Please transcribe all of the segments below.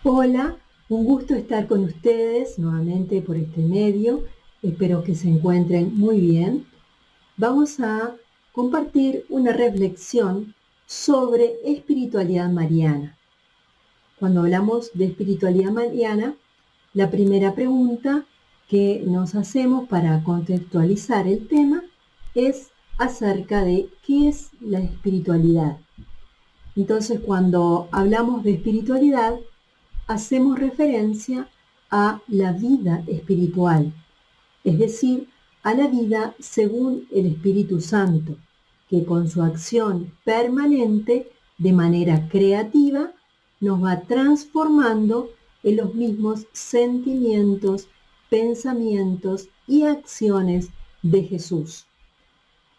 Hola, un gusto estar con ustedes nuevamente por este medio. Espero que se encuentren muy bien. Vamos a compartir una reflexión sobre espiritualidad mariana. Cuando hablamos de espiritualidad mariana, la primera pregunta que nos hacemos para contextualizar el tema es acerca de qué es la espiritualidad. Entonces, cuando hablamos de espiritualidad, hacemos referencia a la vida espiritual, es decir, a la vida según el Espíritu Santo, que con su acción permanente, de manera creativa, nos va transformando en los mismos sentimientos, pensamientos y acciones de Jesús.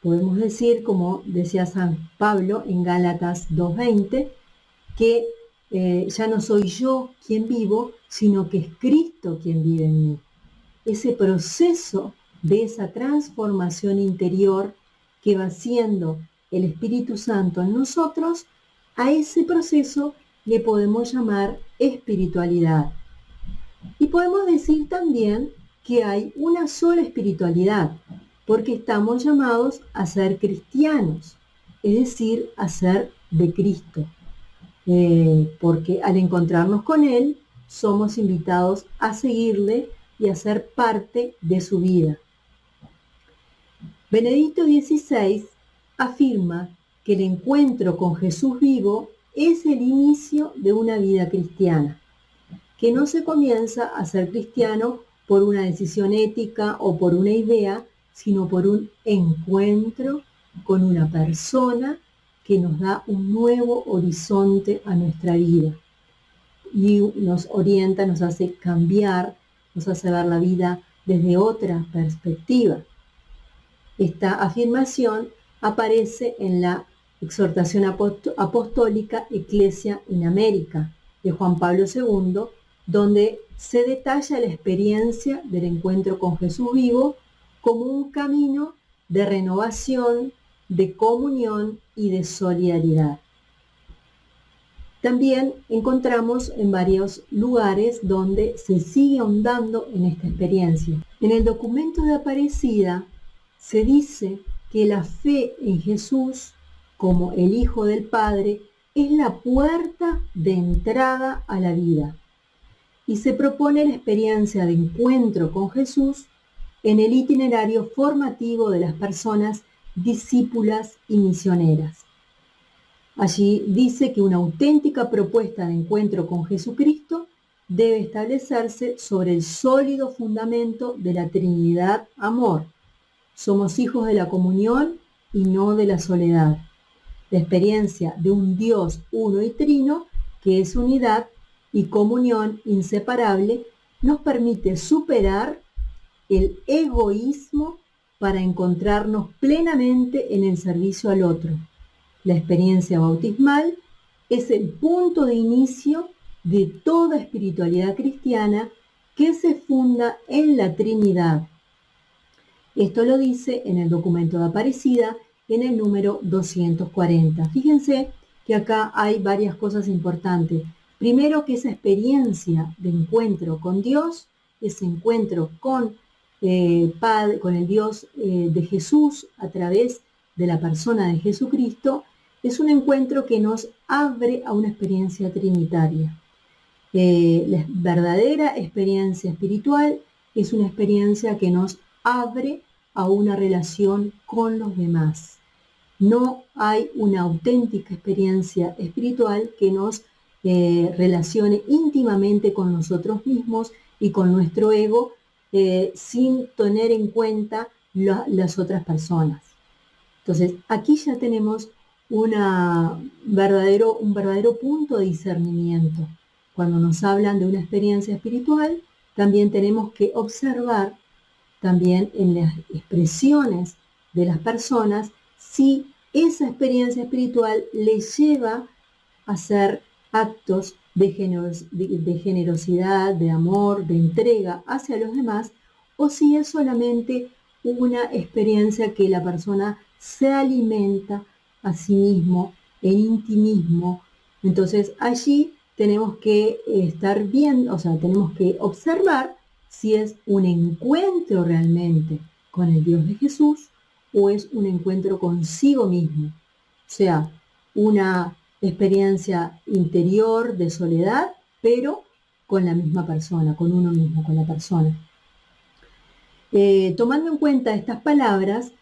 Podemos decir, como decía San Pablo en Gálatas 2:20, que ya no soy yo quien vivo, sino que es Cristo quien vive en mí. Ese proceso de esa transformación interior que va haciendo el Espíritu Santo en nosotros, a ese proceso le podemos llamar espiritualidad. Y podemos decir también que hay una sola espiritualidad, porque estamos llamados a ser cristianos, es decir, a ser de Cristo. Porque al encontrarnos con Él, somos invitados a seguirle y a ser parte de su vida. Benedicto XVI afirma que el encuentro con Jesús vivo es el inicio de una vida cristiana, que no se comienza a ser cristiano por una decisión ética o por una idea, sino por un encuentro con una persona que nos da un nuevo horizonte a nuestra vida y nos orienta, nos hace cambiar, nos hace ver la vida desde otra perspectiva. Esta afirmación aparece en la exhortación apostólica Ecclesia in America de Juan Pablo II, donde se detalla la experiencia del encuentro con Jesús vivo como un camino de renovación, de comunión y de solidaridad. También encontramos en varios lugares donde se sigue ahondando en esta experiencia. En el documento de Aparecida se dice que la fe en Jesús como el Hijo del Padre es la puerta de entrada a la vida y se propone la experiencia de encuentro con Jesús en el itinerario formativo de las personas discípulas y misioneras. Allí dice que una auténtica propuesta de encuentro con Jesucristo debe establecerse sobre el sólido fundamento de la Trinidad Amor. Somos hijos de la comunión y no de la soledad. La experiencia de un Dios uno y trino, que es unidad y comunión inseparable, nos permite superar el egoísmo para encontrarnos plenamente en el servicio al otro. La experiencia bautismal es el punto de inicio de toda espiritualidad cristiana que se funda en la Trinidad. Esto lo dice en el documento de Aparecida, en el número 240. Fíjense que acá hay varias cosas importantes. Primero, que esa experiencia de encuentro con Dios, ese encuentro con Padre, con el Dios de Jesús a través de la persona de Jesucristo, es un encuentro que nos abre a una experiencia trinitaria. La verdadera experiencia espiritual es una experiencia que nos abre a una relación con los demás. No hay una auténtica experiencia espiritual que nos relacione íntimamente con nosotros mismos y con nuestro ego sin tener en cuenta las otras personas. Entonces, aquí ya tenemos un verdadero punto de discernimiento. Cuando nos hablan de una experiencia espiritual, también tenemos que observar también en las expresiones de las personas si esa experiencia espiritual les lleva a hacer actos de generosidad, de amor, de entrega hacia los demás, o si es solamente una experiencia que la persona se alimenta a sí mismo, en intimismo. Entonces allí tenemos que estar viendo, o sea, tenemos que observar si es un encuentro realmente con el Dios de Jesús o es un encuentro consigo mismo. O sea, una experiencia interior de soledad, pero con la misma persona, con uno mismo, con la persona. Tomando en cuenta estas palabras,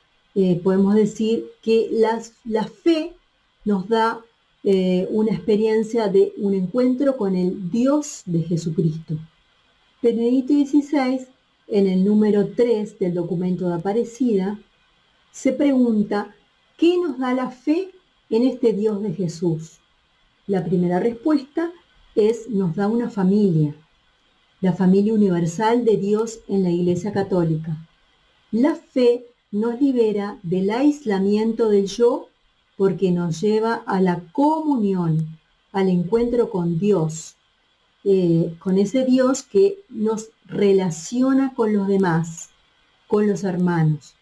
podemos decir que la fe nos da una experiencia de un encuentro con el Dios de Jesucristo. Benedicto XVI, en el número 3 del documento de Aparecida, se pregunta, ¿qué nos da la fe en este Dios de Jesús? La primera respuesta es, nos da una familia, la familia universal de Dios en la Iglesia Católica. La fe nos libera del aislamiento del yo porque nos lleva a la comunión, al encuentro con Dios, con ese Dios que nos relaciona con los demás, con los hermanos.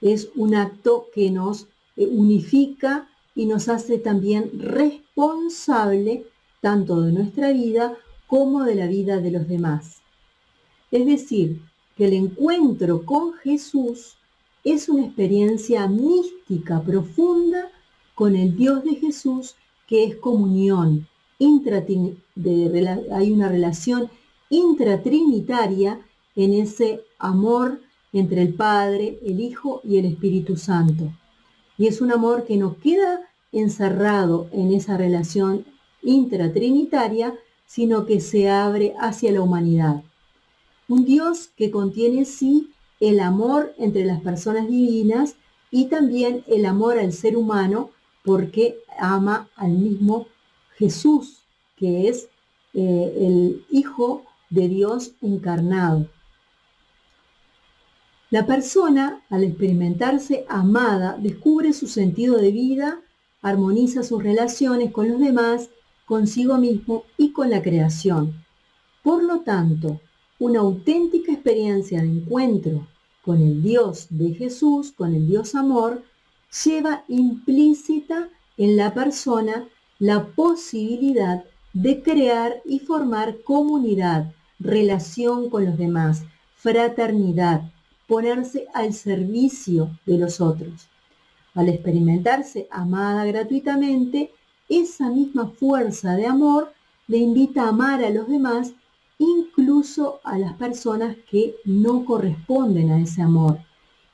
Es un acto que nos unifica y nos hace también responsable tanto de nuestra vida como de la vida de los demás. Es decir, que el encuentro con Jesús es una experiencia mística profunda con el Dios de Jesús, que es comunión, hay una relación intratrinitaria en ese amor entre el Padre, el Hijo y el Espíritu Santo. Y es un amor que no queda encerrado en esa relación intratrinitaria, sino que se abre hacia la humanidad. Un Dios que contiene sí el amor entre las personas divinas y también el amor al ser humano, porque ama al mismo Jesús, que es el Hijo de Dios encarnado. La persona, al experimentarse amada, descubre su sentido de vida, armoniza sus relaciones con los demás, consigo mismo y con la creación. Por lo tanto, una auténtica experiencia de encuentro con el Dios de Jesús, con el Dios amor, lleva implícita en la persona la posibilidad de crear y formar comunidad, relación con los demás, fraternidad, ponerse al servicio de los otros. Al experimentarse amada gratuitamente, esa misma fuerza de amor le invita a amar a los demás, incluso a las personas que no corresponden a ese amor.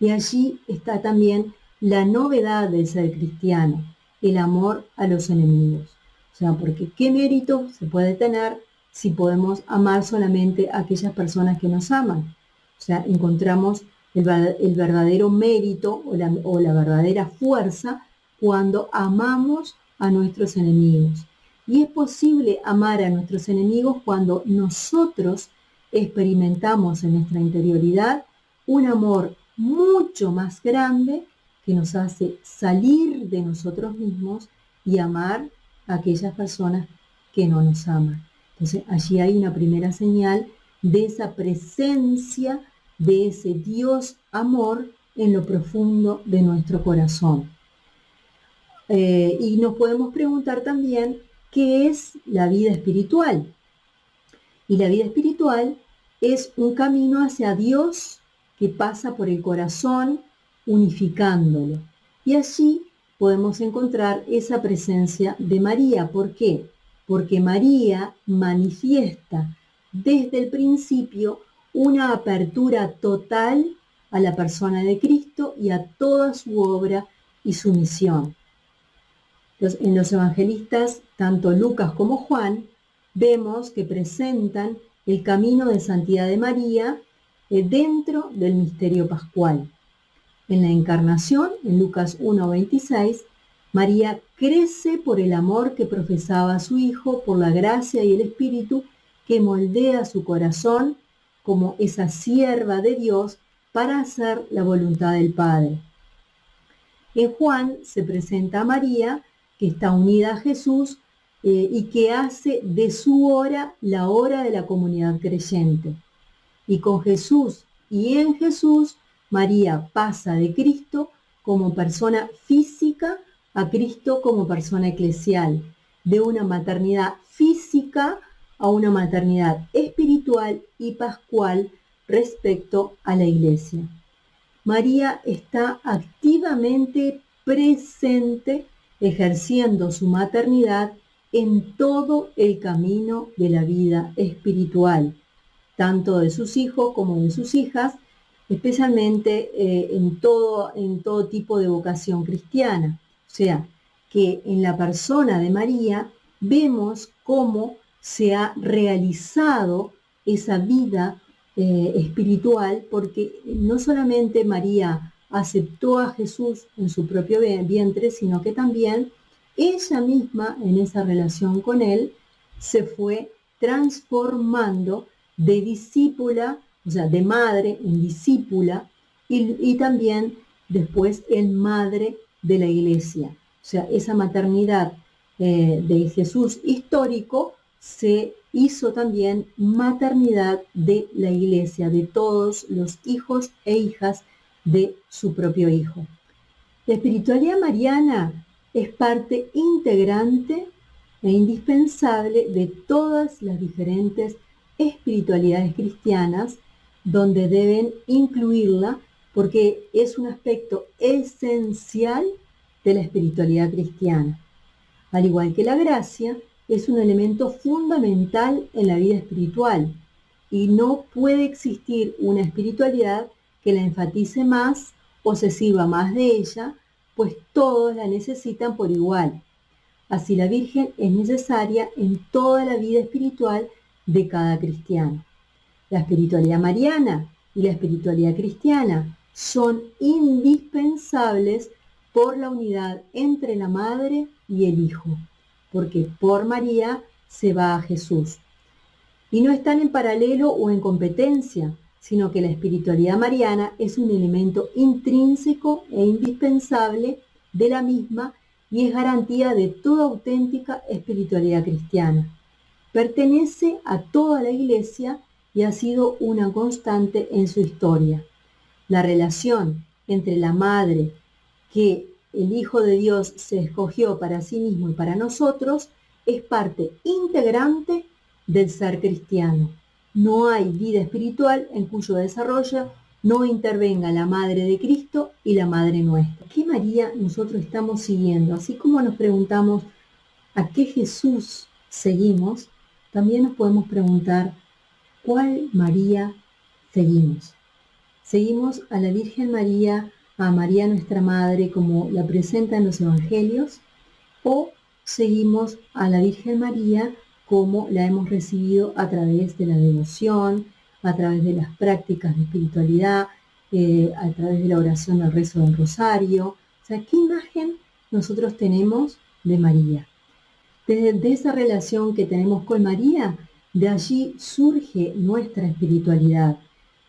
Y allí está también la novedad del ser cristiano, el amor a los enemigos. O sea, porque ¿qué mérito se puede tener si podemos amar solamente a aquellas personas que nos aman? O sea, encontramos el verdadero mérito o la verdadera fuerza cuando amamos a nuestros enemigos. Y es posible amar a nuestros enemigos cuando nosotros experimentamos en nuestra interioridad un amor mucho más grande que nos hace salir de nosotros mismos y amar a aquellas personas que no nos aman. Entonces allí hay una primera señal de esa presencia de ese Dios amor en lo profundo de nuestro corazón. Y nos podemos preguntar también qué es la vida espiritual. Y la vida espiritual es un camino hacia Dios que pasa por el corazón unificándolo. Y allí podemos encontrar esa presencia de María. ¿Por qué? Porque María manifiesta desde el principio una apertura total a la persona de Cristo y a toda su obra y su misión. En los evangelistas, tanto Lucas como Juan, vemos que presentan el camino de santidad de María dentro del misterio pascual. En la encarnación, en Lucas 1:26, María crece por el amor que profesaba a su Hijo, por la gracia y el Espíritu que moldea su corazón como esa sierva de Dios para hacer la voluntad del Padre. En Juan se presenta a María, que está unida a Jesús y que hace de su hora la hora de la comunidad creyente. Y con Jesús y en Jesús, María pasa de Cristo como persona física a Cristo como persona eclesial, de una maternidad física significa a una maternidad espiritual y pascual respecto a la Iglesia. María está activamente presente ejerciendo su maternidad en todo el camino de la vida espiritual, tanto de sus hijos como de sus hijas, especialmente en todo tipo de vocación cristiana. O sea, que en la persona de María vemos cómo se ha realizado esa vida espiritual, porque no solamente María aceptó a Jesús en su propio vientre, sino que también ella misma en esa relación con él se fue transformando de discípula, o sea, de madre en discípula, y también después en madre de la Iglesia. O sea, esa maternidad de Jesús histórico se hizo también maternidad de la Iglesia, de todos los hijos e hijas de su propio Hijo. La espiritualidad mariana es parte integrante e indispensable de todas las diferentes espiritualidades cristianas, donde deben incluirla porque es un aspecto esencial de la espiritualidad cristiana. Al igual que la gracia, es un elemento fundamental en la vida espiritual y no puede existir una espiritualidad que la enfatice más o se sirva más de ella, pues todos la necesitan por igual. Así la Virgen es necesaria en toda la vida espiritual de cada cristiano. La espiritualidad mariana y la espiritualidad cristiana son indispensables por la unidad entre la Madre y el Hijo, porque por María se va a Jesús. Y no están en paralelo o en competencia, sino que la espiritualidad mariana es un elemento intrínseco e indispensable de la misma y es garantía de toda auténtica espiritualidad cristiana. Pertenece a toda la Iglesia y ha sido una constante en su historia. La relación entre la Madre que el Hijo de Dios se escogió para sí mismo y para nosotros es parte integrante del ser cristiano. No hay vida espiritual en cuyo desarrollo no intervenga la Madre de Cristo y la Madre nuestra. ¿Qué María nosotros estamos siguiendo? Así como nos preguntamos a qué Jesús seguimos, también nos podemos preguntar ¿cuál María seguimos? ¿Seguimos a la Virgen María, a María nuestra Madre como la presenta en los Evangelios? ¿O seguimos a la Virgen María como la hemos recibido a través de la devoción, a través de las prácticas de espiritualidad, a través de la oración del rezo del rosario? O sea, ¿qué imagen nosotros tenemos de María? De esa relación que tenemos con María, de allí surge nuestra espiritualidad.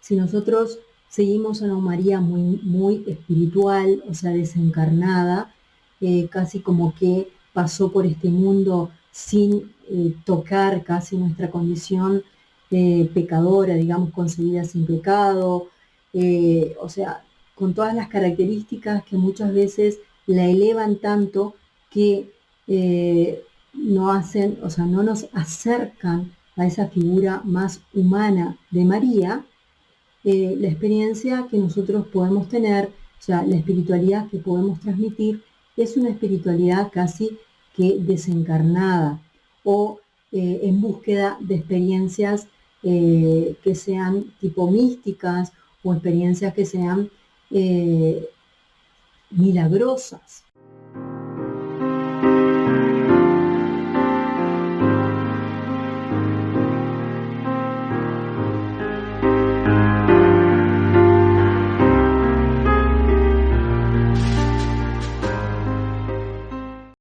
Si nosotros seguimos a una María muy espiritual, o sea, desencarnada, casi como que pasó por este mundo sin tocar casi nuestra condición pecadora, digamos, concebida sin pecado, o sea, con todas las características que muchas veces la elevan tanto que no hacen, o sea, no nos acercan a esa figura más humana de María. La experiencia que nosotros podemos tener, o sea, la espiritualidad que podemos transmitir, es una espiritualidad casi que desencarnada o en búsqueda de experiencias que sean tipo místicas o experiencias que sean milagrosas.